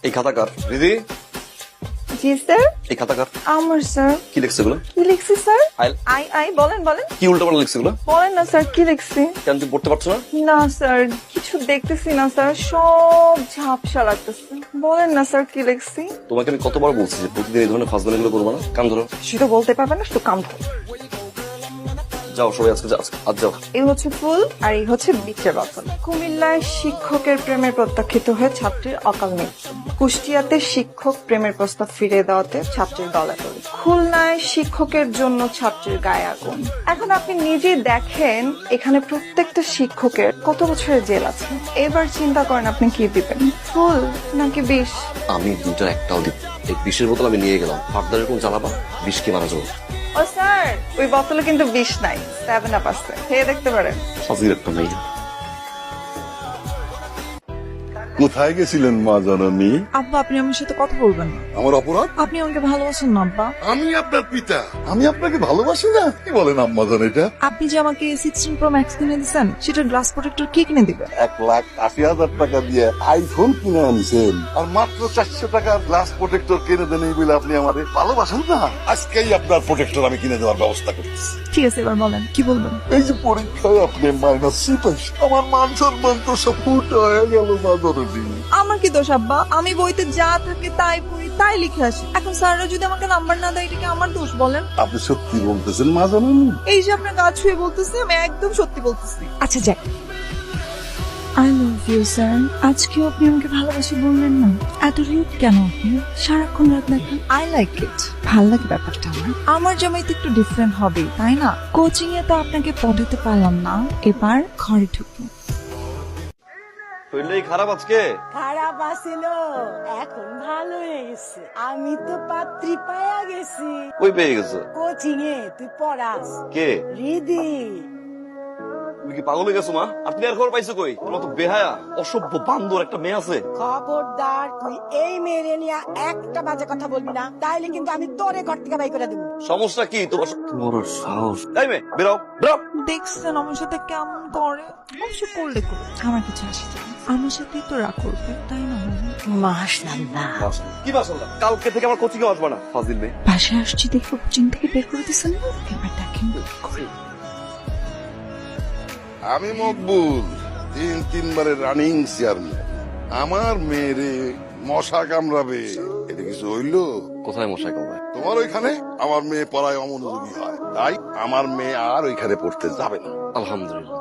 এই খাতা কার? দিদি, জি স্যার। এই খাতা কার? আমার স্যার। কি লিখছে এগুলো? কি লিখছি স্যার? আইল। আই বলেন বলেন। কি উল্টাপাল্টা লিখছে এগুলো? বলেন না স্যার কি লিখছি? কেন তুমি পড়তে পারছো না? না স্যার কিছু দেখতেছি না স্যার, সব ঝাপসা লাগতেছে। বলেন না স্যার কি লিখছি? তোমাকে আমি কতবার বলছি যে প্রতিদিন এই ধরনের ফাজলামি গুলো করবো না। কান ধরো। সেটা বলতে পারবে না, শুধু কাম ধরো। যাও সবাই আজকে আজ যাও। এই হচ্ছে ফুল আর এই হচ্ছে বিচের বাসন। কুমিল্লায় শিক্ষকের প্রেমের প্রত্যাখ্যিত হয়ে ছাত্রীর অকাল মৃত্যু। কুষ্টিয়াতে শিক্ষক প্রেমের প্রস্তাব ফিরিয়ে দেওয়াতে ছাত্রীর গলাগলি। খুলনায় শিক্ষকের জন্য ছাত্রীর গায়ে আগুন। এখন আপনি নিজেই দেখেন এখানে প্রত্যেকটা শিক্ষকের কত বছরের জেল আছে। এবার চিন্তা করেন আপনি কি দিবেন, ফুল নাকি বিষ? আমি দুইটার একটাও দিব। এই বিষের বোতল আমি নিয়ে গেলাম, ফার্দার কোন জ্বালাবা, বিষকে মারা যাবো। ও স্যার, ওই বোতলে কিন্তু বিষ নাই, 7 আপ আছে, খেয়ে দেখতে পারেন। ফাজিল একটা মেয়ে। কোথায় গেছিলেন মা জননী? আব্বা আপনি আমার সাথে কথা বলবেন না। আমার অপরাধ? আপনি আমাকে ভালোবাসেন না আব্বা? আমি আপনার পিতা, আমি আপনাকে ভালোবাসি না? কি বলেন আম্মা জান এটা? আপনি যে আমাকে 16 প্রো ম্যাক্স কিনে দিচ্ছেন সেটার গ্লাস প্রোটেক্টর কে কিনে দিবে? 1,80,000 টাকা দিয়ে আইফোন কিনে আনছেন আর মাত্র 400 টাকার গ্লাস প্রোটেক্টর কিনে দেন এই বলে আপনি আমাদের ভালোবাসেন না? আজকেই আপনার প্রোটেক্টর আমি কিনে দেওয়ার ব্যবস্থা করতেছি। ঠিক আছে এবার বলেন কি বলবেন। এই যে পরীক্ষায় আপনি -3 পাইছেন, আমার মান সম্মান তো সব ফুটো হয়ে গেল মা জননী। আমার কি দোষ আব্বা? আমি বইতে যা থাকে তাই পড়ি, তাই লিখে আসি। এখন স্যাররা যদি আমাকে নাম্বার না দেয় এটা কি আমার দোষ বলেন? আপনি সত্যি বলতেছেন মা জননী? এই যে আপনার গা ছুঁয়ে বলতেছি, আমি একদম সত্যি বলতেছি। আচ্ছা যাক, আই লাভ ইউ স্যার। আজকেও আপনি আমাকে ভালোবাসি বললেন না? এত রিউড কেন আপনি? সারাক্ষণ রাত দেখেন। আই লাইক ইট, ভাল লাগে ব্যাপারটা আমার। আমার জামাই তো একটু ডিফারেন্ট হবে তাই না? কোচিং এ তো আপনাকে পড়াতে পারলাম না, এবার ঘরে ঢুকুন। শরীরটাই খারাপ আজকে। খারাপ আছিল, এখন ভালো হয়ে গেছে। আমি তো পাত্রী পায়া গেছি। কই পেয়ে গেছো? কোচিং এ তুই পড়াস। কে? রিদি। তুমি কি পাগল হয়ে গেছো মা? আর তুমি আর খবর পাইছো কই? তোমার তো বেহায়া অসভ্য বান্দর একটা মেয়ে আছে। খবরদার তুই এই মেয়েরে নিয়ে একটা বাজে কথা বলবি না, তাইলে কিন্তু আমি তোরে ঘর থেকে বাই করে দেবো। সমস্যা কি তোমার? তোমার সাহস। এই মেয়ে বেরাও বেরাও। দেখছেন আমার সাথে কেমন করে? অবশ্য করলে করুক, আমার কিছু আসে যায় না। আমার সাথেই তো রাগ করবে তাই না? মাশাআল্লাহ। কি মাশাআল্লাহ? কালকে থেকে আমার কোচিং এ আসবে না ফাজিল মেয়ে। বাসায় আসছি দেখে কোচিং থেকে বের করে দিচ্ছেন না? এবার দেখেন আমি মকবুল, 3 বারের রানিং চেয়ারম্যান। আমার মেয়েরে মশা কামড়াবে, এটা কিছু হইলো? কোথায় মশাই কামড়ায়? তোমার ওইখানে আমার মেয়ে পড়ায় অমনোযোগী হয়, তাই আমার মেয়ে আর ওইখানে পড়তে যাবে না। আলহামদুলিল্লাহ।